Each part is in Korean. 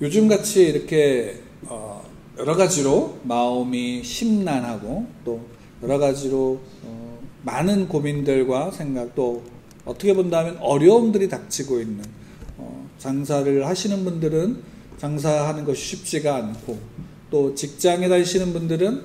요즘같이 이렇게 여러 가지로 마음이 심란하고 또 여러 가지로 많은 고민들과 생각, 또 어떻게 본다면 어려움들이 닥치고 있는 장사를 하시는 분들은 장사하는 것이 쉽지가 않고, 또 직장에 다니시는 분들은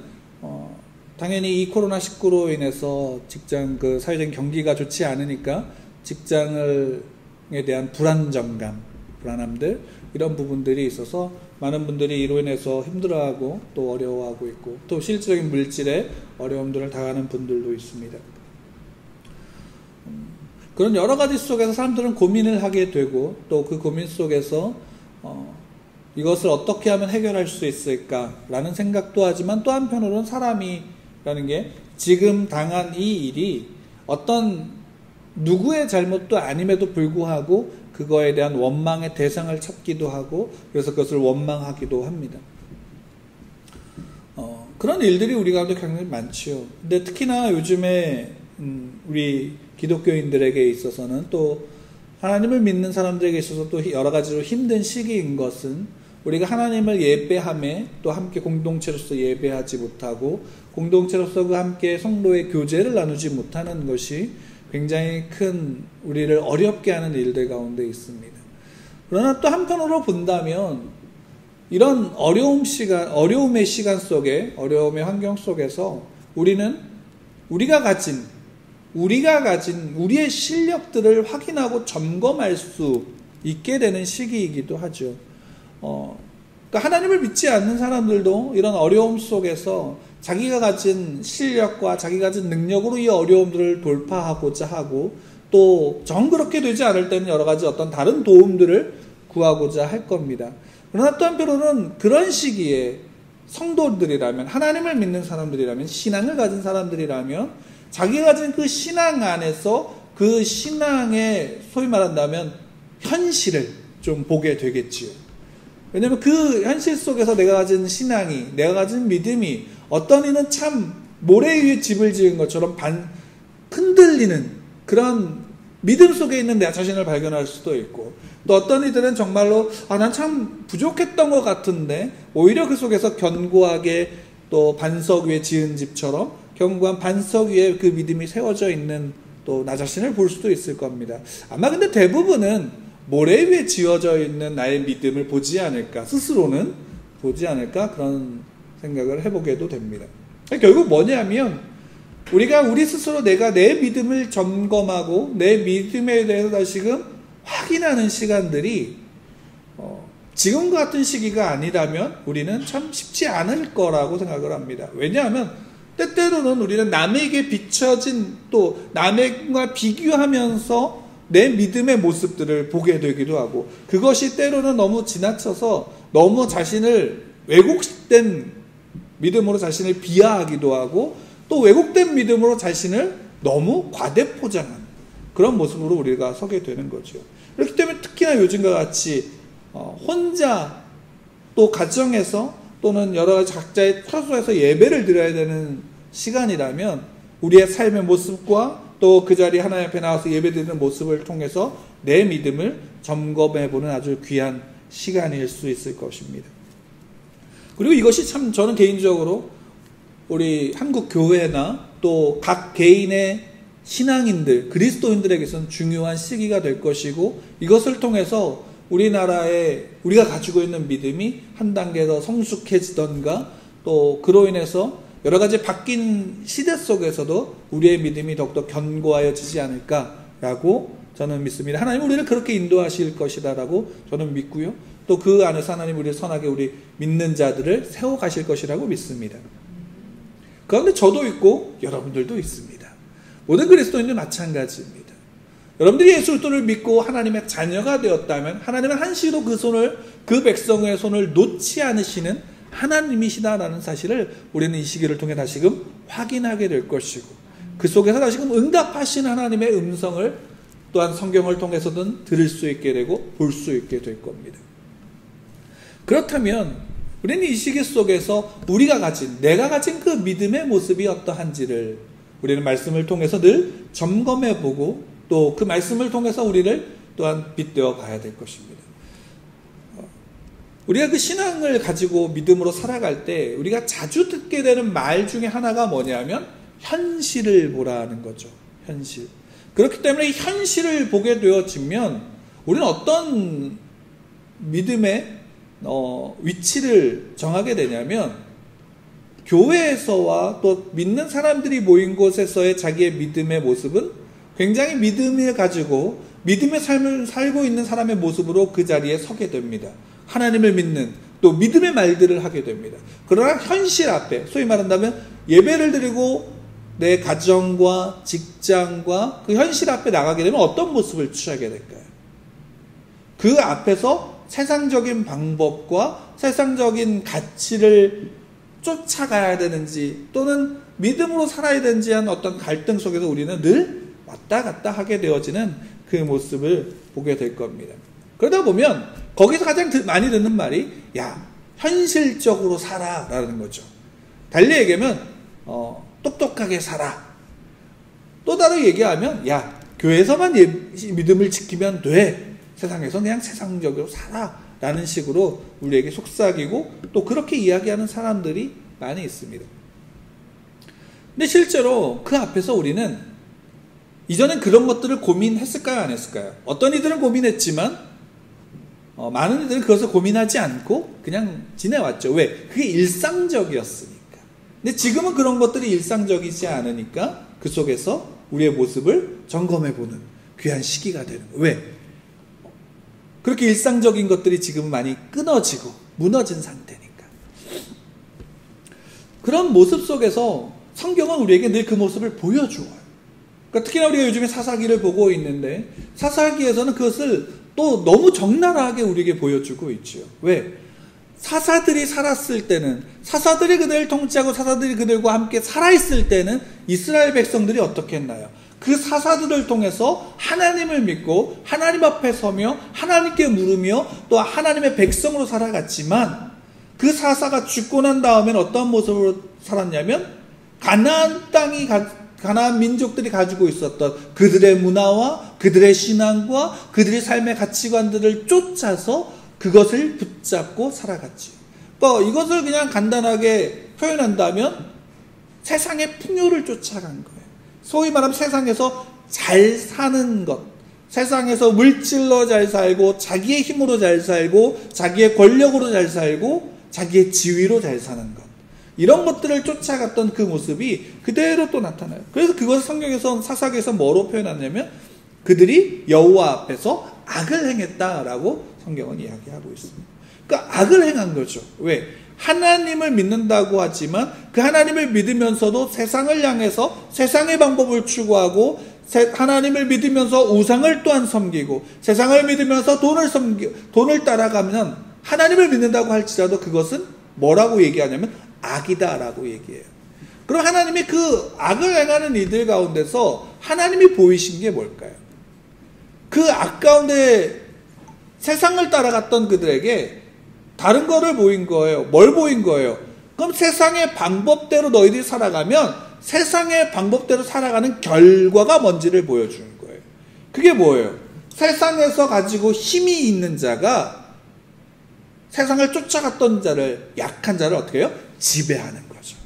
당연히 이 코로나19로 인해서 직장 사회적인 경기가 좋지 않으니까 직장에 대한 불안정감, 불안함들, 이런 부분들이 있어서 많은 분들이 이로 인해서 힘들어하고 또 어려워하고 있고, 또 실질적인 물질의 어려움들을 당하는 분들도 있습니다. 그런 여러 가지 속에서 사람들은 고민을 하게 되고, 또 그 고민 속에서 이것을 어떻게 하면 해결할 수 있을까라는 생각도 하지만, 또 한편으로는 사람이라는 게 지금 당한 이 일이 어떤 누구의 잘못도 아님에도 불구하고 그거에 대한 원망의 대상을 찾기도 하고, 그래서 그것을 원망하기도 합니다. 그런 일들이 우리 가운데 굉장히 많지요. 근데 특히나 요즘에 우리 기독교인들에게 있어서는, 또 하나님을 믿는 사람들에게 있어서 또 여러 가지로 힘든 시기인 것은, 우리가 하나님을 예배함에 또 함께 공동체로서 예배하지 못하고, 공동체로서 그 함께 성도의 교제를 나누지 못하는 것이 굉장히 큰 우리를 어렵게 하는 일들 가운데 있습니다. 그러나 또 한편으로 본다면, 이런 어려움의 시간 속에, 어려움의 환경 속에서 우리는 우리가 가진 우리의 실력들을 확인하고 점검할 수 있게 되는 시기이기도 하죠. 그러니까 하나님을 믿지 않는 사람들도 이런 어려움 속에서 자기가 가진 실력과 자기가 가진 능력으로 이 어려움들을 돌파하고자 하고, 또 정 그렇게 되지 않을 때는 여러 가지 어떤 다른 도움들을 구하고자 할 겁니다. 그러나 또 한편으로는 그런 시기에 성도들이라면, 하나님을 믿는 사람들이라면, 신앙을 가진 사람들이라면, 자기가 가진 그 신앙 안에서 그 신앙의 소위 말한다면 현실을 좀 보게 되겠지요. 왜냐하면 그 현실 속에서 내가 가진 신앙이, 내가 가진 믿음이 어떤 이는 참 모래 위에 집을 지은 것처럼 흔들리는 그런 믿음 속에 있는 내 자신을 발견할 수도 있고, 또 어떤 이들은 정말로 난 참 부족했던 것 같은데, 오히려 그 속에서 견고하게 또 반석 위에 지은 집처럼 견고한 반석 위에 그 믿음이 세워져 있는 또 나 자신을 볼 수도 있을 겁니다. 아마 근데 대부분은 모래 위에 지어져 있는 나의 믿음을 보지 않을까, 스스로는 보지 않을까, 그런 생각을 해보게도 됩니다. 결국 뭐냐면, 우리가 우리 스스로 내가 내 믿음을 점검하고 내 믿음에 대해서 다시금 확인하는 시간들이 지금과 같은 시기가 아니라면 우리는 참 쉽지 않을 거라고 생각을 합니다. 왜냐하면 때때로는 우리는 남에게 비춰진, 또 남과 비교하면서 내 믿음의 모습들을 보게 되기도 하고, 그것이 때로는 너무 지나쳐서 너무 자신을 왜곡된 믿음으로 자신을 비하하기도 하고, 또 왜곡된 믿음으로 자신을 너무 과대포장한 그런 모습으로 우리가 서게 되는 거죠. 그렇기 때문에 특히나 요즘과 같이 혼자, 또 가정에서, 또는 여러 가지 각자의 처소에서 예배를 드려야 되는 시간이라면, 우리의 삶의 모습과 또 그 자리 하나님 앞에 나와서 예배드리는 모습을 통해서 내 믿음을 점검해보는 아주 귀한 시간일 수 있을 것입니다. 그리고 이것이 참 저는 개인적으로 우리 한국 교회나 또 각 개인의 신앙인들, 그리스도인들에게서는 중요한 시기가 될 것이고, 이것을 통해서 우리가 가지고 있는 믿음이 한 단계 더 성숙해지던가, 또 그로 인해서 여러 가지 바뀐 시대 속에서도 우리의 믿음이 더욱더 견고하여지지 않을까라고 저는 믿습니다. 하나님 우리를 그렇게 인도하실 것이다라고 저는 믿고요. 또 그 안에서 하나님 우리를 선하게 우리 믿는 자들을 세워가실 것이라고 믿습니다. 그런데 저도 있고 여러분들도 있습니다. 모든 그리스도인들 마찬가지입니다. 여러분들이 예수 그리스도를 믿고 하나님의 자녀가 되었다면, 하나님은 한시도 그 백성의 손을 놓지 않으시는 하나님이시다라는 사실을 우리는 이 시기를 통해 다시금 확인하게 될 것이고, 그 속에서 다시금 응답하신 하나님의 음성을 또한 성경을 통해서든 들을 수 있게 되고 볼 수 있게 될 겁니다. 그렇다면 우리는 이 시기 속에서 내가 가진 그 믿음의 모습이 어떠한지를 우리는 말씀을 통해서 늘 점검해보고, 또 그 말씀을 통해서 우리를 또한 빗대어 봐야 될 것입니다. 우리가 그 신앙을 가지고 믿음으로 살아갈 때 우리가 자주 듣게 되는 말 중에 하나가 뭐냐면 현실을 보라는 거죠. 현실. 그렇기 때문에 현실을 보게 되어지면 우리는 어떤 믿음의 위치를 정하게 되냐면 교회에서와 또 믿는 사람들이 모인 곳에서의 자기의 믿음의 모습은 굉장히 믿음을 가지고 믿음의 삶을 살고 있는 사람의 모습으로 그 자리에 서게 됩니다. 하나님을 믿는 또 믿음의 말들을 하게 됩니다. 그러나 현실 앞에 소위 말한다면 예배를 드리고 내 가정과 직장과 그 현실 앞에 나가게 되면 어떤 모습을 취하게 될까요? 그 앞에서 세상적인 방법과 세상적인 가치를 쫓아가야 되는지 또는 믿음으로 살아야 되는지 한 어떤 갈등 속에서 우리는 늘 왔다 갔다 하게 되어지는 그 모습을 보게 될 겁니다. 그러다 보면 거기서 가장 많이 듣는 말이 야 현실적으로 살아 라는 거죠. 달리 얘기하면 똑똑하게 살아. 또 다르게 얘기하면 야 교회에서만 믿음을 지키면 돼. 세상에서 그냥 세상적으로 살아 라는 식으로 우리에게 속삭이고 또 그렇게 이야기하는 사람들이 많이 있습니다. 근데 실제로 그 앞에서 우리는 이전엔 그런 것들을 고민했을까요? 안 했을까요? 어떤 이들은 고민했지만 많은 이들은 그것을 고민하지 않고 그냥 지내왔죠. 왜? 그게 일상적이었으니까. 근데 지금은 그런 것들이 일상적이지 않으니까 그 속에서 우리의 모습을 점검해보는 귀한 시기가 되는 거예요. 왜? 그렇게 일상적인 것들이 지금은 많이 끊어지고 무너진 상태니까. 그런 모습 속에서 성경은 우리에게 늘 그 모습을 보여주어요. 그러니까 특히나 우리가 요즘에 사사기를 보고 있는데 사사기에서는 그것을 또 너무 적나라하게 우리에게 보여주고 있죠. 왜? 사사들이 살았을 때는 사사들이 그들을 통치하고 사사들이 그들과 함께 살아있을 때는 이스라엘 백성들이 어떻게 했나요? 그 사사들을 통해서 하나님을 믿고 하나님 앞에 서며 하나님께 물으며 또 하나님의 백성으로 살아갔지만 그 사사가 죽고 난 다음에는 어떤 모습으로 살았냐면 가나안 땅이 가나안 민족들이 가지고 있었던 그들의 문화와 그들의 신앙과 그들의 삶의 가치관들을 쫓아서 그것을 붙잡고 살아갔지요. 이것을 그냥 간단하게 표현한다면 세상의 풍요를 쫓아간 거예요. 소위 말하면 세상에서 잘 사는 것, 세상에서 물질로 잘 살고 자기의 힘으로 잘 살고 자기의 권력으로 잘 살고 자기의 지위로 잘 사는 것, 이런 것들을 쫓아갔던 그 모습이 그대로 또 나타나요. 그래서 그것을 성경에서 사사기에서 뭐로 표현하냐면 그들이 여호와 앞에서 악을 행했다라고 성경은 이야기하고 있습니다. 그러니까 악을 행한 거죠. 왜? 하나님을 믿는다고 하지만 그 하나님을 믿으면서도 세상을 향해서 세상의 방법을 추구하고 하나님을 믿으면서 우상을 또한 섬기고 세상을 믿으면서 돈을 따라가면 하나님을 믿는다고 할지라도 그것은 뭐라고 얘기하냐면 악이다라고 얘기해요. 그럼 하나님이 그 악을 행하는 이들 가운데서 하나님이 보이신 게 뭘까요? 그 악 가운데 세상을 따라갔던 그들에게 다른 거를 보인 거예요. 뭘 보인 거예요? 그럼 세상의 방법대로 너희들이 살아가면 세상의 방법대로 살아가는 결과가 뭔지를 보여주는 거예요. 그게 뭐예요? 세상에서 가지고 힘이 있는 자가 세상을 쫓아갔던 자를, 약한 자를 어떻게 해요? 지배하는 거죠.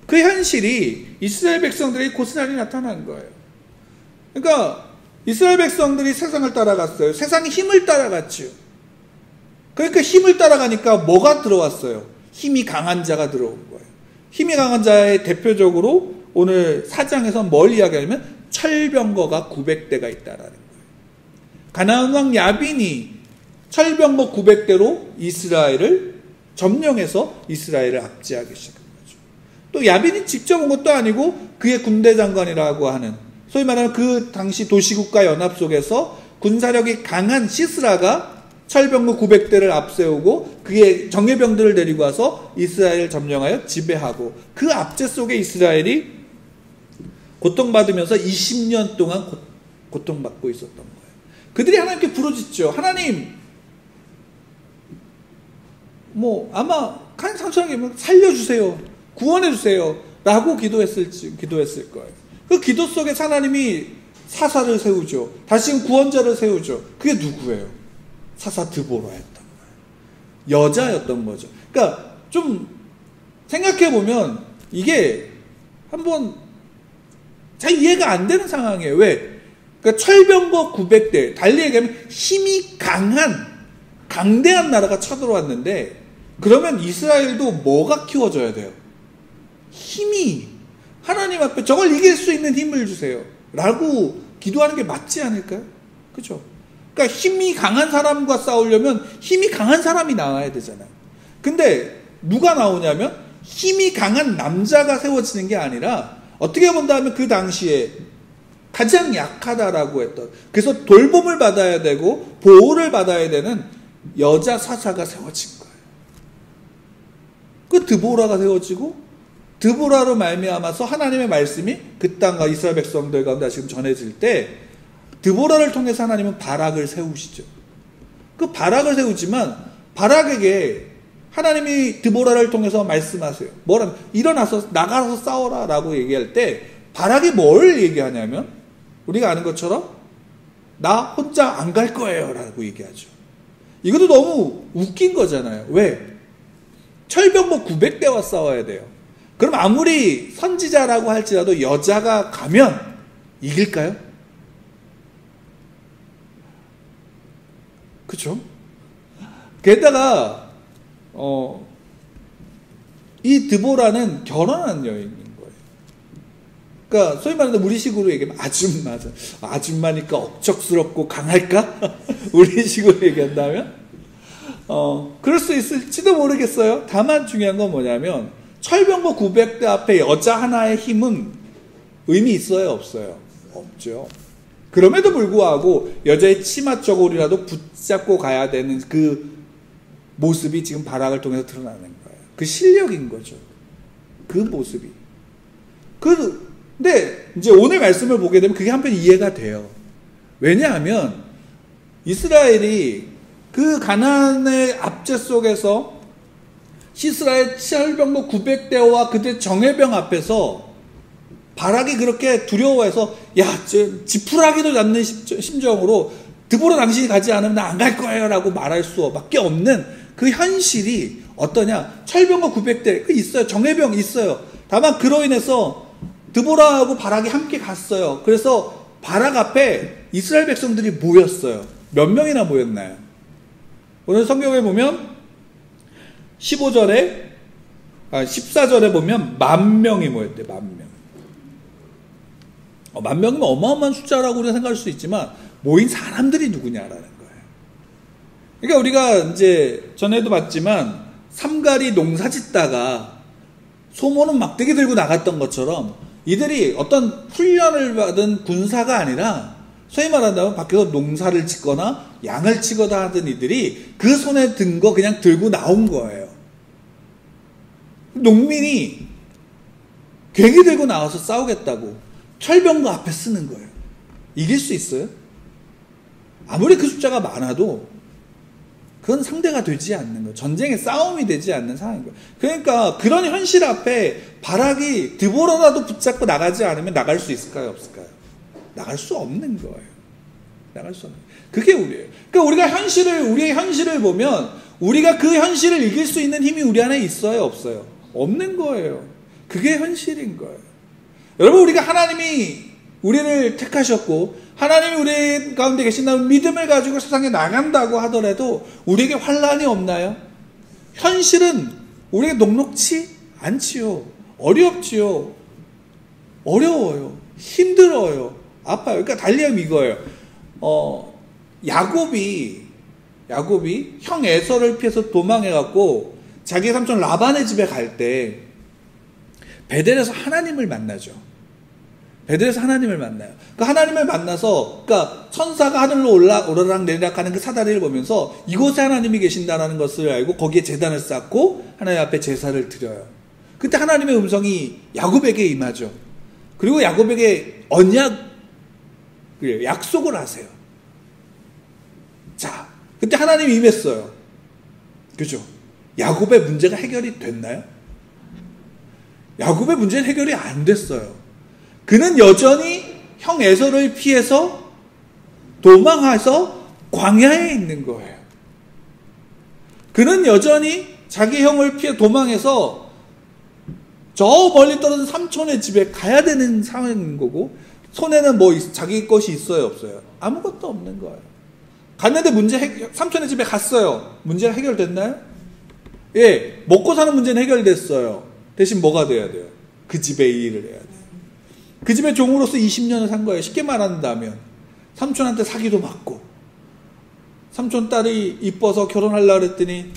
그 현실이 이스라엘 백성들이 고스란히 나타난 거예요. 그러니까 이스라엘 백성들이 세상을 따라갔어요. 세상의 힘을 따라갔죠. 그러니까 힘을 따라가니까 뭐가 들어왔어요? 힘이 강한 자가 들어온 거예요. 힘이 강한 자의 대표적으로 오늘 4장에서 뭘 이야기하냐면 철병거가 900대가 있다라는 거예요. 가나안 왕 야빈이 철병거 900대로 이스라엘을 점령해서 이스라엘을 압제하기 시작한 거죠. 또 야빈이 직접 온 것도 아니고 그의 군대 장관이라고 하는, 소위 말하는 그 당시 도시국가 연합 속에서 군사력이 강한 시스라가 철병거 900대를 앞세우고 그의 정예병들을 데리고 와서 이스라엘을 점령하여 지배하고 그 압제 속에 이스라엘이 고통받으면서 20년 동안 고통받고 있었던 거예요. 그들이 하나님께 부르짖죠. 하나님, 아마 간 상처하게 살려주세요, 구원해주세요 라고 기도했을 거예요. 그 기도 속에 하나님이 사사를 세우죠. 다시 구원자를 세우죠. 그게 누구예요? 사사 드보라였던 거예요. 여자였던 거죠. 그러니까 좀 생각해보면 이게 한번 잘 이해가 안 되는 상황이에요. 왜? 그러니까 철병거 900대, 달리 얘기하면 힘이 강대한 나라가 쳐들어왔는데, 그러면 이스라엘도 뭐가 키워져야 돼요? 힘이. 하나님 앞에 저걸 이길 수 있는 힘을 주세요 라고 기도하는 게 맞지 않을까요? 그죠? 그러니까 힘이 강한 사람과 싸우려면 힘이 강한 사람이 나와야 되잖아요. 근데 누가 나오냐면 힘이 강한 남자가 세워지는 게 아니라, 어떻게 본다면 그 당시에 가장 약하다라고 했던, 그래서 돌봄을 받아야 되고 보호를 받아야 되는 여자 사사가 세워진 거예요. 그 드보라가 세워지고, 드보라로 말미암아서 하나님의 말씀이 그 땅과 이스라엘 백성들 가운데 지금 전해질 때, 드보라를 통해서 하나님은 바락을 세우시죠. 그 바락을 세우지만 바락에게 하나님이 드보라를 통해서 말씀하세요. 뭐라면 일어나서 나가서 싸워라 라고 얘기할 때 바락이 뭘 얘기하냐면, 우리가 아는 것처럼 나 혼자 안 갈 거예요 라고 얘기하죠. 이것도 너무 웃긴 거잖아요. 왜? 철병거 900대와 싸워야 돼요. 그럼 아무리 선지자라고 할지라도 여자가 가면 이길까요? 그쵸? 게다가 이 드보라는 결혼한 여인인 거예요. 그러니까 소위 말하는 우리식으로 얘기하면 아줌마니까 억척스럽고 강할까? 우리식으로 얘기한다면 그럴 수 있을지도 모르겠어요. 다만 중요한 건 뭐냐면, 철병거 900대 앞에 여자 하나의 힘은 의미 있어요, 없어요? 없죠. 그럼에도 불구하고 여자의 치마 저고리라도 붙잡고 가야 되는 그 모습이 지금 바락을 통해서 드러나는 거예요. 그 실력인 거죠. 그 모습이. 근데 이제 오늘 말씀을 보게 되면 그게 한편 이해가 돼요. 왜냐하면 이스라엘이 그 가나안의 압제 속에서 시스라의 철병거 900대와 그때 정예병 앞에서 바락이 그렇게 두려워해서 지푸라기도 않는 심정으로 드보라 당신이 가지 않으면 나 안 갈 거예요 라고 말할 수밖에 없는 그 현실이 어떠냐. 철병거 900대 있어요. 정예병 있어요. 다만 그로 인해서 드보라하고 바락이 함께 갔어요. 그래서 바락 앞에 이스라엘 백성들이 모였어요. 몇 명이나 모였나요? 오늘 성경에 보면 14절에 보면 10,000명이 모였대요. 10,000명. 10,000명이면 어마어마한 숫자라고 우리가 생각할 수 있지만 모인 사람들이 누구냐라는 거예요. 그러니까 우리가 이제 전에도 봤지만 삼가리 농사 짓다가 소모는 막대기 들고 나갔던 것처럼 이들이 어떤 훈련을 받은 군사가 아니라 소위 말한다면 밖에서 농사를 짓거나 양을 치거나 하던 이들이 그 손에 든 거 그냥 들고 나온 거예요. 농민이 괭이 들고 나와서 싸우겠다고 철병거 앞에 쓰는 거예요. 이길 수 있어요? 아무리 그 숫자가 많아도 그건 상대가 되지 않는 거예요. 전쟁의 싸움이 되지 않는 상황인 거예요. 그러니까 그런 현실 앞에 바락이 드보라라도 붙잡고 나가지 않으면 나갈 수 있을까요? 없을까요? 나갈 수 없는 거예요. 나갈 수 없는 거예요. 그게 우리예요. 그러니까 우리의 현실을 보면 우리가 그 현실을 이길 수 있는 힘이 우리 안에 있어요? 없어요? 없는 거예요. 그게 현실인 거예요. 여러분, 우리가 하나님이 우리를 택하셨고 하나님이 우리 가운데 계신다는 믿음을 가지고 세상에 나간다고 하더라도 우리에게 환난이 없나요? 현실은 우리에게 녹록치 않지요. 어렵지요. 어려워요. 힘들어요. 아파요. 그러니까 달리하면 이거예요. 야곱이 형 에서를 피해서 도망해갖고 자기 삼촌 라반의 집에 갈 때 베델에서 하나님을 만나죠. 베델에서 하나님을 만나요. 그 하나님을 만나서, 그러니까 천사가 하늘로 오르락 내리락 하는 그 사다리를 보면서 이곳에 하나님이 계신다는 것을 알고 거기에 제단을 쌓고 하나님 앞에 제사를 드려요. 그때 하나님의 음성이 야곱에게 임하죠. 그리고 야곱에게 약속을 하세요. 자, 그때 하나님이 임했어요. 그죠? 야곱의 문제가 해결이 됐나요? 야곱의 문제는 해결이 안 됐어요. 그는 여전히 형 에서를 피해서 도망해서 광야에 있는 거예요. 그는 여전히 자기 형을 피해 도망해서 저 멀리 떨어진 삼촌의 집에 가야 되는 상황인 거고, 손에는 뭐 자기 것이 있어요, 없어요? 아무것도 없는 거예요. 갔는데 삼촌의 집에 갔어요. 문제가 해결됐나요? 예, 먹고 사는 문제는 해결됐어요. 대신 뭐가 돼야 돼요? 그 집에 일을 해야 돼요. 그 집의 종으로서 20년을 산 거예요. 쉽게 말한다면 삼촌한테 사기도 맞고, 삼촌 딸이 이뻐서 결혼하려고 했더니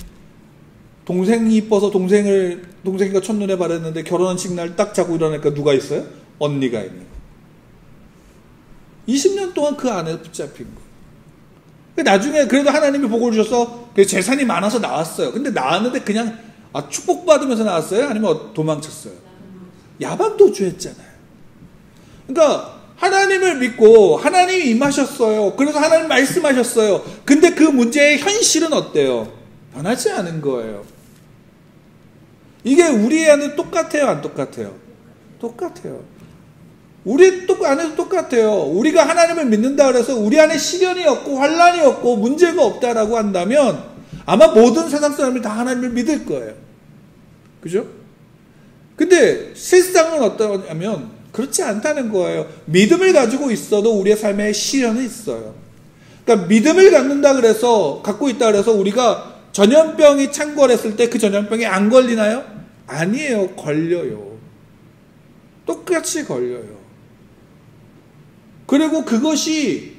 동생이 이뻐서 동생이가 첫눈에 반했는데 결혼식 날 딱 자고 일어나니까 누가 있어요? 언니가 있는 거예요. 20년 동안 그 안에 붙잡힌 거예요. 나중에 그래도 하나님이 복을 주셔서 재산이 많아서 나왔어요. 근데 나왔는데 그냥 축복받으면서 나왔어요? 아니면 도망쳤어요? 야반도주 했잖아요. 그러니까 하나님을 믿고 하나님이 임하셨어요. 그래서 하나님 말씀하셨어요. 근데 그 문제의 현실은 어때요? 변하지 않은 거예요. 이게 우리 안에 똑같아요, 안 똑같아요? 똑같아요. 우리 안에도 똑같아요. 우리가 하나님을 믿는다 그래서 우리 안에 시련이 없고 환란이 없고 문제가 없다라고 한다면 아마 모든 세상 사람들이 다 하나님을 믿을 거예요. 그죠? 근데 실상은 어떠냐면 그렇지 않다는 거예요. 믿음을 가지고 있어도 우리의 삶에 시련은 있어요. 그러니까 믿음을 갖고 있다 그래서 우리가 전염병이 창궐했을 때 그 전염병이 안 걸리나요? 아니에요. 걸려요. 똑같이 걸려요. 그리고 그것이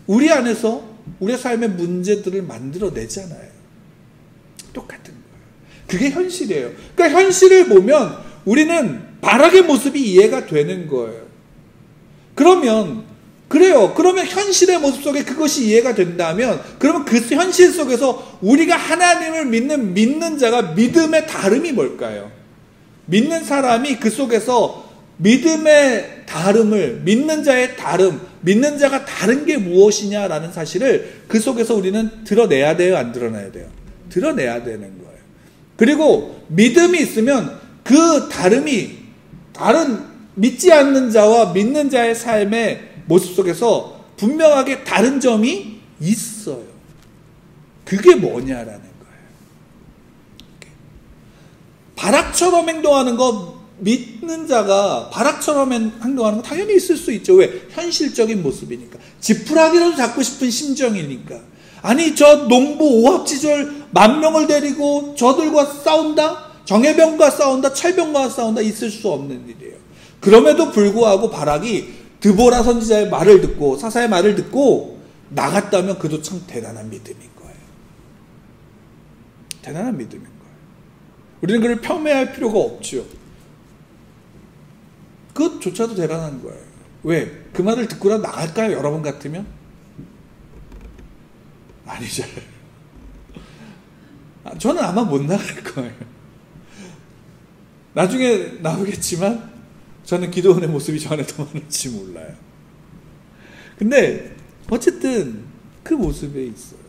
우리 안에서 우리의 삶의 문제들을 만들어내잖아요. 똑같은 거예요. 그게 현실이에요. 그러니까 현실을 보면 우리는 바락의 모습이 이해가 되는 거예요. 그러면 현실의 모습 속에 그것이 이해가 된다면, 그러면 그 현실 속에서 우리가 하나님을 믿는 자가 믿음의 다름이 뭘까요? 믿는 사람이 그 속에서 믿음의 다름을, 믿는 자의 다름, 믿는 자가 다른 게 무엇이냐라는 사실을 그 속에서 우리는 드러내야 돼요, 안 드러내야 돼요? 드러내야 되는 거예요. 그리고 믿음이 있으면 그 다름이 다른 믿지 않는 자와 믿는 자의 삶의 모습 속에서 분명하게 다른 점이 있어요. 그게 뭐냐라는 거예요. 바락처럼 행동하는 거, 믿는 자가 바락처럼 행동하는 거 당연히 있을 수 있죠. 왜? 현실적인 모습이니까. 지푸라기라도 잡고 싶은 심정이니까. 아니, 저 농부 오합지졸 10,000명을 데리고 저들과 싸운다? 정예병과 싸운다? 철병과 싸운다? 있을 수 없는 일이에요. 그럼에도 불구하고 바락이 드보라 선지자의 말을 듣고, 사사의 말을 듣고 나갔다면 그도 참 대단한 믿음인 거예요. 대단한 믿음인 거예요. 우리는 그를 폄훼할 필요가 없죠. 그것조차도 대단한 거예요. 왜? 그 말을 듣고 나갈까요? 여러분 같으면? 아니잖아요. 저는 아마 못 나갈 거예요. 나중에 나오겠지만 저는 기도원의 모습이 저 안에 더 많을지 몰라요. 근데 어쨌든 그 모습에 있어요.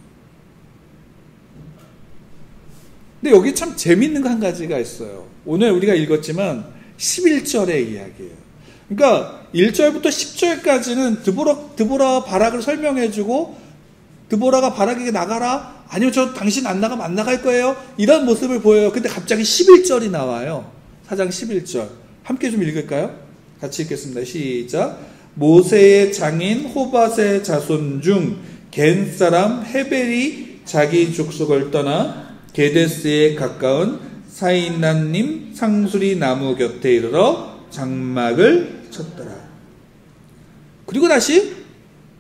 근데 여기 참 재밌는 거 한 가지가 있어요. 오늘 우리가 읽었지만 11절의 이야기예요. 그러니까 1절부터 10절까지는 드보라 바락을 설명해주고, 드보라가 바락에게 나가라, 아니요 저 당신 안 나가면 안 나갈 거예요, 이런 모습을 보여요. 근데 갑자기 11절이 나와요. 4장 11절 함께 좀 읽을까요? 같이 읽겠습니다. 시작. 모세의 장인 호밧의 자손 중 겐 사람 헤벨이 자기 족속을 떠나 게데스에 가까운 사이난님 상수리 나무 곁에 이르러 장막을 쳤더라. 그리고 다시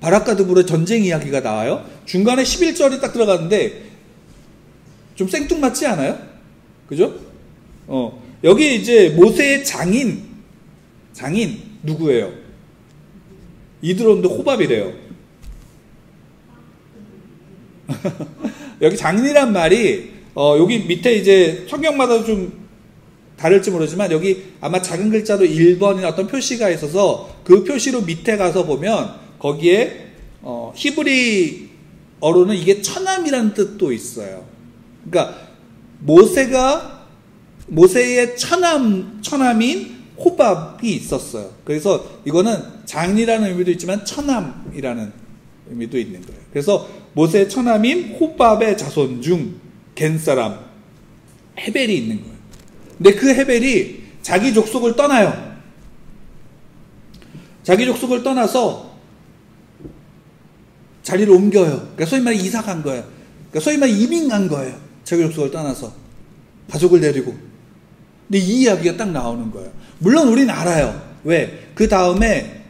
바락과 드보라의 전쟁 이야기가 나와요. 중간에 11절이 딱 들어가는데 좀 생뚱맞지 않아요? 그죠? 여기 이제 모세의 장인 누구예요? 이드론도 호밥이래요. 여기 장인이란 말이 여기 밑에 이제 성경마다 좀 다를지 모르지만 여기 아마 작은 글자로 1번이나 어떤 표시가 있어서 그 표시로 밑에 가서 보면 거기에 히브리어로는 이게 처남이라는 뜻도 있어요. 그러니까 모세의 처남인 호밥이 있었어요. 그래서 이거는 장이라는 의미도 있지만 처남이라는 의미도 있는 거예요. 그래서 모세의 처남인 호밥의 자손 중 겐 사람 헤벨이 있는 거예요. 근데 그 헤벨이 자기 족속을 떠나요. 자기 족속을 떠나서 자리를 옮겨요. 그러니까 소위 말해 이사 간 거예요. 그러니까 소위 말해 이민 간 거예요. 자기 족속을 떠나서 가족을 데리고. 근데 이 이야기가 딱 나오는 거예요. 물론 우리는 알아요. 왜? 그 다음에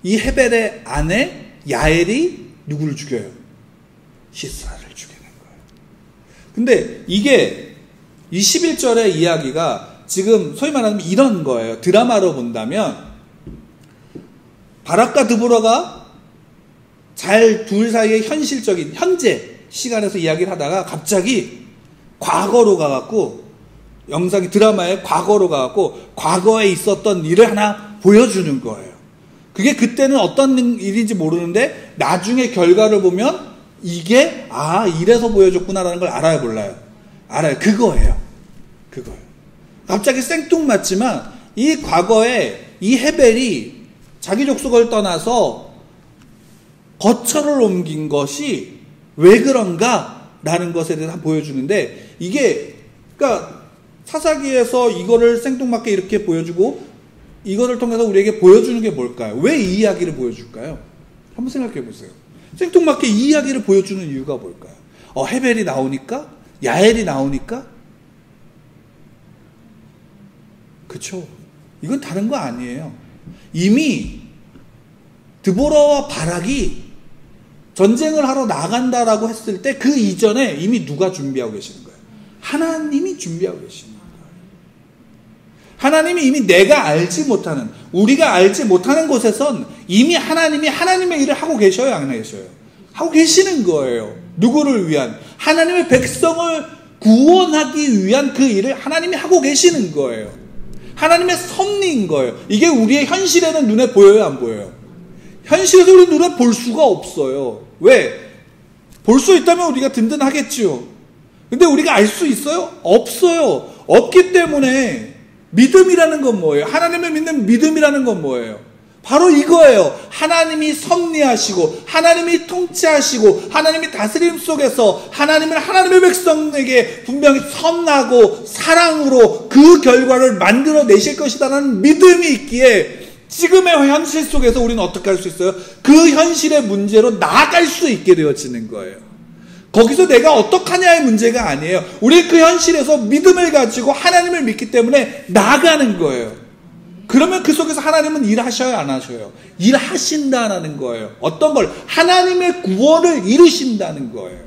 이 헤벨의 아내 야엘이 누구를 죽여요? 시스라를 죽이는 거예요. 근데 이게 이 11절의 이야기가 지금 소위 말하면 이런 거예요. 드라마로 본다면 바락과 드보라가 잘 둘 사이의 현실적인 현재 시간에서 이야기를 하다가 갑자기 과거로 가갖고 영상이 드라마의 과거로 가갖고 과거에 있었던 일을 하나 보여주는 거예요. 그게 그때는 어떤 일인지 모르는데 나중에 결과를 보면 이게 이래서 보여줬구나라는 걸 알아요, 몰라요? 알아요. 그거예요. 갑자기 생뚱맞지만 이 과거에 이 헤벨이 자기 족속을 떠나서 거처를 옮긴 것이 왜 그런가라는 것에 대해서 보여주는데 이게 그러니까 사사기에서 이거를 생뚱맞게 이렇게 보여주고 이거를 통해서 우리에게 보여주는 게 뭘까요? 왜 이 이야기를 보여줄까요? 한번 생각해 보세요. 생뚱맞게 이 이야기를 보여주는 이유가 뭘까요? 헤벨이 나오니까? 야엘이 나오니까? 그쵸? 이건 다른 거 아니에요. 이미 드보라와 바락이 전쟁을 하러 나간다라고 했을 때 그 이전에 이미 누가 준비하고 계시는 거예요? 하나님이 준비하고 계시는 거예요. 하나님이 이미 내가 알지 못하는, 우리가 알지 못하는 곳에선 이미 하나님이 하나님의 일을 하고 계셔요, 안 계셔요? 하고 계시는 거예요. 누구를 위한? 하나님의 백성을 구원하기 위한 그 일을 하나님이 하고 계시는 거예요. 하나님의 섭리인 거예요. 이게 우리의 현실에는 눈에 보여요, 안 보여요? 현실에서 우리 눈에 볼 수가 없어요. 왜? 볼 수 있다면 우리가 든든하겠지요. 근데 우리가 알 수 있어요? 없어요. 없기 때문에 믿음이라는 건 뭐예요? 하나님을 믿는 믿음이라는 건 뭐예요? 바로 이거예요. 하나님이 섭리하시고 하나님이 통치하시고 하나님이 다스림 속에서 하나님은 하나님의 백성에게 분명히 선하고 사랑으로 그 결과를 만들어내실 것이다라는 믿음이 있기에 지금의 현실 속에서 우리는 어떻게 할 수 있어요? 그 현실의 문제로 나아갈 수 있게 되어지는 거예요. 거기서 내가 어떡하냐의 문제가 아니에요. 우리 그 현실에서 믿음을 가지고 하나님을 믿기 때문에 나아가는 거예요. 그러면 그 속에서 하나님은 일하셔요, 안 하셔요? 일하신다는 거예요. 어떤 걸? 하나님의 구원을 이루신다는 거예요.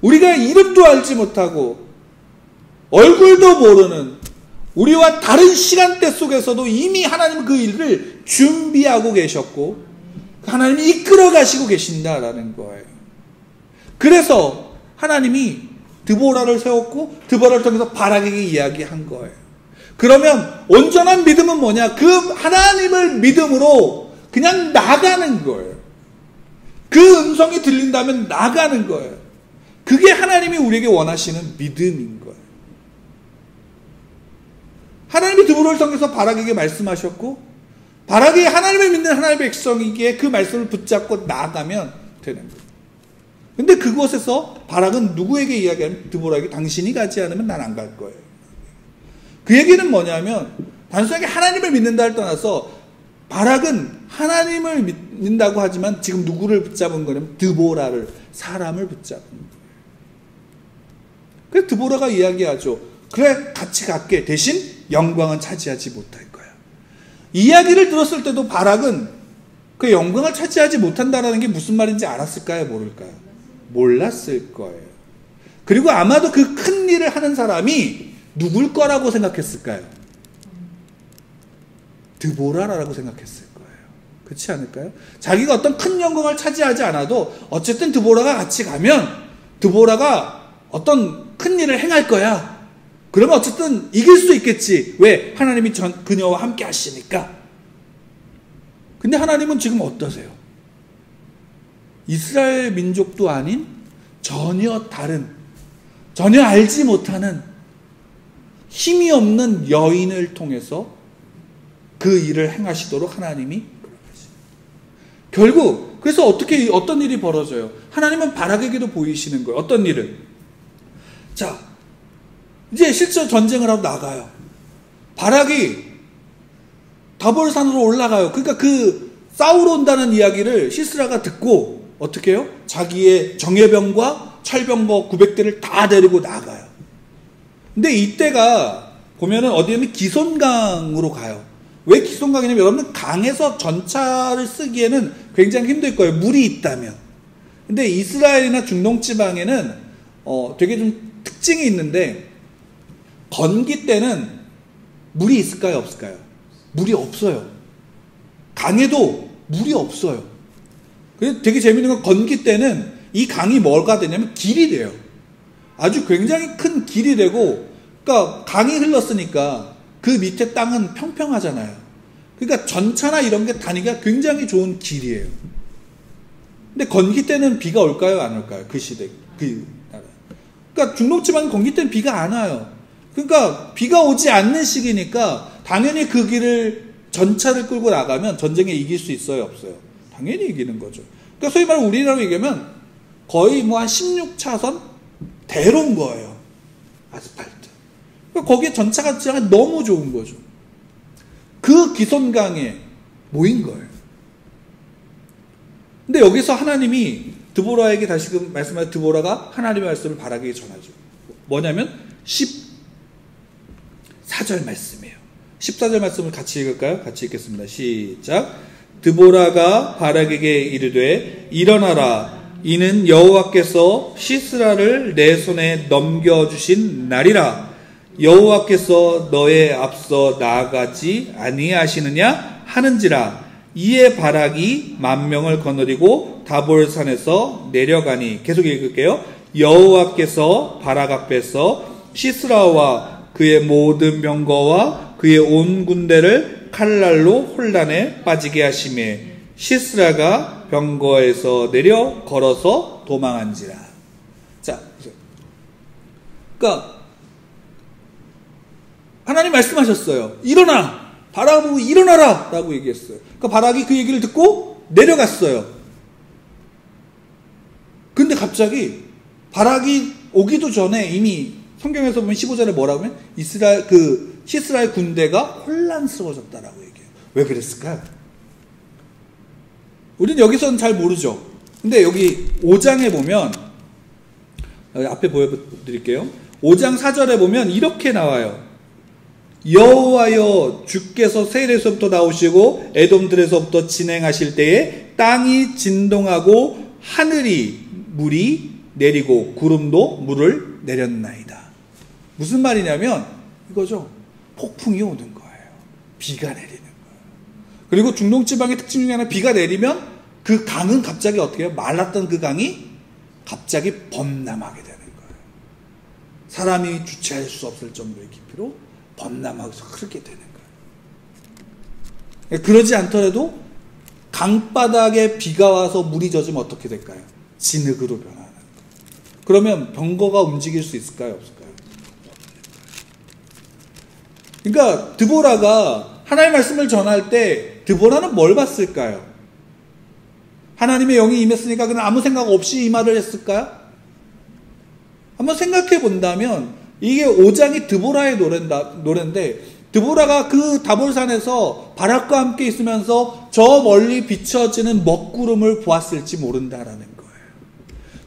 우리가 이름도 알지 못하고 얼굴도 모르는 우리와 다른 시간대 속에서도 이미 하나님은 그 일을 준비하고 계셨고 하나님이 이끌어 가시고 계신다라는 거예요. 그래서 하나님이 드보라를 세웠고 드보라를 통해서 바락에게 이야기한 거예요. 그러면 온전한 믿음은 뭐냐? 그 하나님을 믿음으로 그냥 나가는 거예요. 그 음성이 들린다면 나가는 거예요. 그게 하나님이 우리에게 원하시는 믿음인 거예요. 하나님이 드보라를 통해서 바락에게 말씀하셨고 바락이 하나님을 믿는 하나님의 백성이기에 그 말씀을 붙잡고 나아가면 되는 거예요. 근데 그곳에서 바락은 누구에게 이야기하면 드보라에게 당신이 가지 않으면 난 안 갈 거예요. 그 얘기는 뭐냐면 단순하게 하나님을 믿는다를 떠나서 바락은 하나님을 믿는다고 하지만 지금 누구를 붙잡은 거냐면 드보라를, 사람을 붙잡은 거예요. 그래서 드보라가 이야기하죠. 그래 같이 갈게. 대신 영광은 차지하지 못할 거야. 이 이야기를 들었을 때도 바락은 그 영광을 차지하지 못한다는 게 무슨 말인지 알았을까요? 모를까요? 몰랐을 거예요. 그리고 아마도 그 큰 일을 하는 사람이 누굴 거라고 생각했을까요? 드보라라고 생각했을 거예요. 그렇지 않을까요? 자기가 어떤 큰 영광을 차지하지 않아도 어쨌든 드보라가 같이 가면 드보라가 어떤 큰 일을 행할 거야. 그러면 어쨌든 이길 수 있겠지. 왜? 하나님이 그녀와 함께 하시니까. 근데 하나님은 지금 어떠세요? 이스라엘 민족도 아닌 전혀 다른, 전혀 알지 못하는 힘이 없는 여인을 통해서 그 일을 행하시도록 하나님이 그러십니다. 결국 그래서 어떤 일이 벌어져요? 하나님은 바락에게도 보이시는 거예요. 어떤 일을? 자, 이제 실제로 전쟁을 하고 나가요. 바락이 다볼산으로 올라가요. 그러니까 그 싸우러 온다는 이야기를 시스라가 듣고 어떻게 해요? 자기의 정예병과 철병거 900대를 다 데리고 나가요. 근데 이때가 보면은 어디에는 기손강으로 가요. 왜 기손강이냐면 여러분 강에서 전차를 쓰기에는 굉장히 힘들 거예요. 물이 있다면. 근데 이스라엘이나 중동 지방에는 되게 좀 특징이 있는데 건기 때는 물이 있을까요? 없을까요? 물이 없어요. 강에도 물이 없어요. 그래서 되게 재밌는 건 건기 때는 이 강이 뭐가 되냐면 길이 돼요. 아주 굉장히 큰 길이 되고, 그러니까 강이 흘렀으니까 그 밑에 땅은 평평하잖아요. 그러니까 전차나 이런 게 다니기가 굉장히 좋은 길이에요. 근데 건기 때는 비가 올까요? 안 올까요? 그 시대, 그 나라. 그러니까 중동지방은 건기 때는 비가 안 와요. 그러니까 비가 오지 않는 시기니까 당연히 그 길을 전차를 끌고 나가면 전쟁에 이길 수 있어요? 없어요? 당연히 이기는 거죠. 그러니까 소위 말하면 우리나라로 얘기하면 거의 뭐 한 16차선 대로인 거예요. 아스팔트. 그러니까 거기에 전차가 지나가면 너무 좋은 거죠. 그 기손강에 모인 거예요. 근데 여기서 하나님이 드보라에게 다시금 말씀하신 드보라가 하나님의 말씀을 바락에게 전하죠. 뭐냐면 14절 말씀이에요. 14절 말씀을 같이 읽을까요? 같이 읽겠습니다. 시작. 드보라가 바락에게 이르되 일어나라. 이는 여호와께서 시스라를 내 손에 넘겨주신 날이라. 여호와께서 너의 앞서 나아가지 아니하시느냐 하는지라. 이에 바락이 10,000명을 거느리고 다볼산에서 내려가니. 계속 읽을게요. 여호와께서 바락 앞에서 시스라와 그의 모든 병거와 그의 온 군대를 칼날로 혼란에 빠지게 하시매 시스라가 병거에서 내려 걸어서 도망한지라. 자, 그러니까 하나님 말씀하셨어요. 일어나! 바락을 보고 일어나라! 라고 얘기했어요. 그러니까 바락이 그 얘기를 듣고 내려갔어요. 근데 갑자기 바락이 오기도 전에 이미 성경에서 보면 15절에 뭐라고 하면 시스라의 군대가 혼란스러워졌다라고 얘기해요. 왜 그랬을까요? 우리는 여기서는 잘 모르죠. 근데 여기 5장에 보면, 여기 앞에 보여드릴게요. 5장 4절에 보면 이렇게 나와요. 여호와여 주께서 세일에서부터 나오시고 에돔들에서부터 진행하실 때에 땅이 진동하고 하늘이 물이 내리고 구름도 물을 내렸나이다. 무슨 말이냐면 이거죠. 폭풍이 오는 거예요. 비가 내리는 거예요. 그리고 중동 지방의 특징 중에 하나, 비가 내리면 그 강은 갑자기 어떻게 해요? 말랐던 그 강이 갑자기 범람하게 되는 거예요. 사람이 주체할 수 없을 정도의 깊이로 범람하면서 흐르게 되는 거예요. 그러지 않더라도 강바닥에 비가 와서 물이 젖으면 어떻게 될까요? 진흙으로 변하는 거예요. 그러면 병거가 움직일 수 있을까요? 없을까요? 그러니까 드보라가 하나님의 말씀을 전할 때 드보라는 뭘 봤을까요? 하나님의 영이 임했으니까 그냥 아무 생각 없이 이 말을 했을까요? 한번 생각해 본다면 이게 5장이 드보라의 노래인데 드보라가 그 다볼산에서 바락과 함께 있으면서 저 멀리 비춰지는 먹구름을 보았을지 모른다라는 거예요.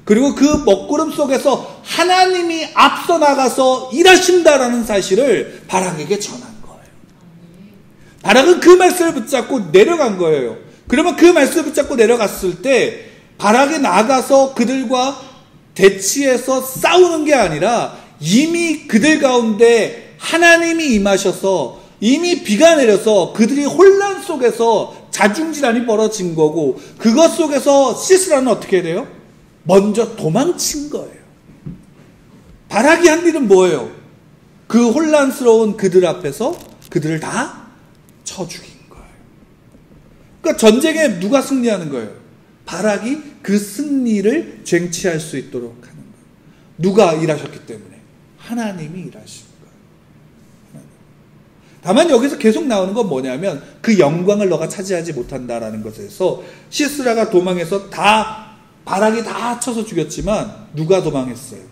그리고 그 먹구름 속에서 하나님이 앞서 나가서 일하신다라는 사실을 바락에게 전한 거예요. 바락은 그 말씀을 붙잡고 내려간 거예요. 그러면 그 말씀을 붙잡고 내려갔을 때 바락에 나가서 그들과 대치해서 싸우는 게 아니라 이미 그들 가운데 하나님이 임하셔서 이미 비가 내려서 그들이 혼란 속에서 자중질환이 벌어진 거고, 그것 속에서 시스라는 어떻게 돼요? 먼저 도망친 거예요. 바락이 한 일은 뭐예요? 그 혼란스러운 그들 앞에서 그들을 다 쳐 죽인 거예요. 그러니까 전쟁에 누가 승리하는 거예요? 바락이 그 승리를 쟁취할 수 있도록 하는 거예요. 누가 일하셨기 때문에? 하나님이 일하신 거예요. 하나님. 다만 여기서 계속 나오는 건 뭐냐면 그 영광을 너가 차지하지 못한다라는 것에서 시스라가 도망해서 바락이 다 쳐서 죽였지만 누가 도망했어요?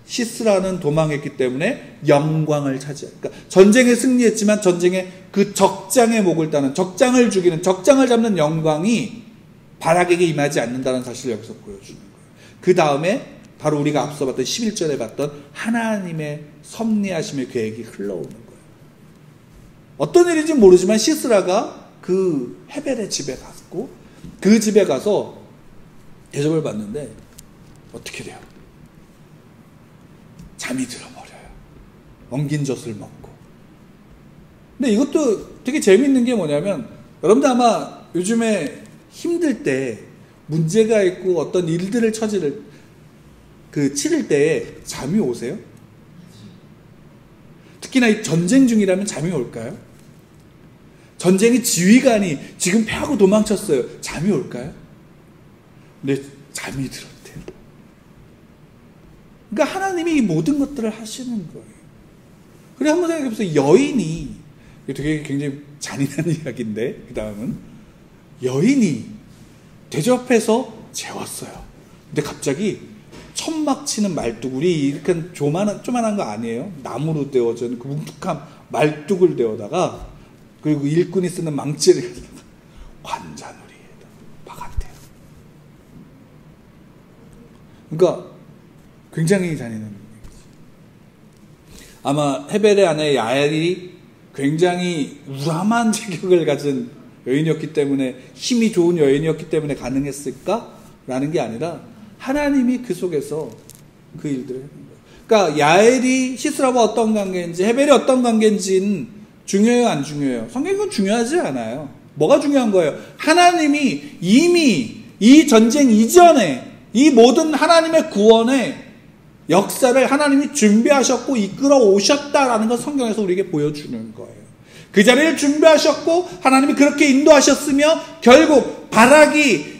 시스라는 도망했기 때문에 영광을 그러니까 전쟁에 승리했지만 전쟁에 그 적장의 목을 따는 적장을 죽이는 적장을 잡는 영광이 바락에게 임하지 않는다는 사실을 여기서 보여주는 거예요. 그 다음에 바로 우리가 앞서 봤던 11절에 봤던 하나님의 섭리하심의 계획이 흘러오는 거예요. 어떤 일인지 모르지만 시스라가 그 헤벨의 집에 갔고 그 집에 가서 대접을 받는데 어떻게 돼요? 잠이 들어버려요. 엉긴 젖을 먹고. 근데 이것도 되게 재밌는 게 뭐냐면 여러분들 아마 요즘에 힘들 때 문제가 있고 어떤 일들을 치를 때 잠이 오세요? 특히나 이 전쟁 중이라면 잠이 올까요? 전쟁의 지휘관이 지금 패하고 도망쳤어요. 잠이 올까요? 네, 잠이 들었대요. 그러니까 하나님이 이 모든 것들을 하시는 거예요. 그래 한번 생각해보세요. 여인이, 이게 되게 굉장히 잔인한 이야기인데 그 다음은 여인이 대접해서 재웠어요. 근데 갑자기 천막 치는 말뚝이 이렇게 조만한 거 아니에요. 나무로 되어진 그 뭉툭한 말뚝을 데워다가 그리고 일꾼이 쓰는 망치를 관자놀이에다 박았대요. 그러니까 굉장히 잔인한 얘기죠. 아마 헤벨의 아내 야엘이 굉장히 우람한 체격을 가진 여인이었기 때문에 힘이 좋은 여인이었기 때문에 가능했을까라는 게 아니라 하나님이 그 속에서 그 일들을 하는 거예요. 그러니까 야엘이 시스라와 어떤 관계인지 헤벨이 어떤 관계인지는 중요해요, 안 중요해요? 성경은 중요하지 않아요. 뭐가 중요한 거예요? 하나님이 이미 이 전쟁 이전에 이 모든 하나님의 구원의 역사를 하나님이 준비하셨고 이끌어 오셨다라는 걸 성경에서 우리에게 보여주는 거예요. 그 자리를 준비하셨고 하나님이 그렇게 인도하셨으며 결국 바락이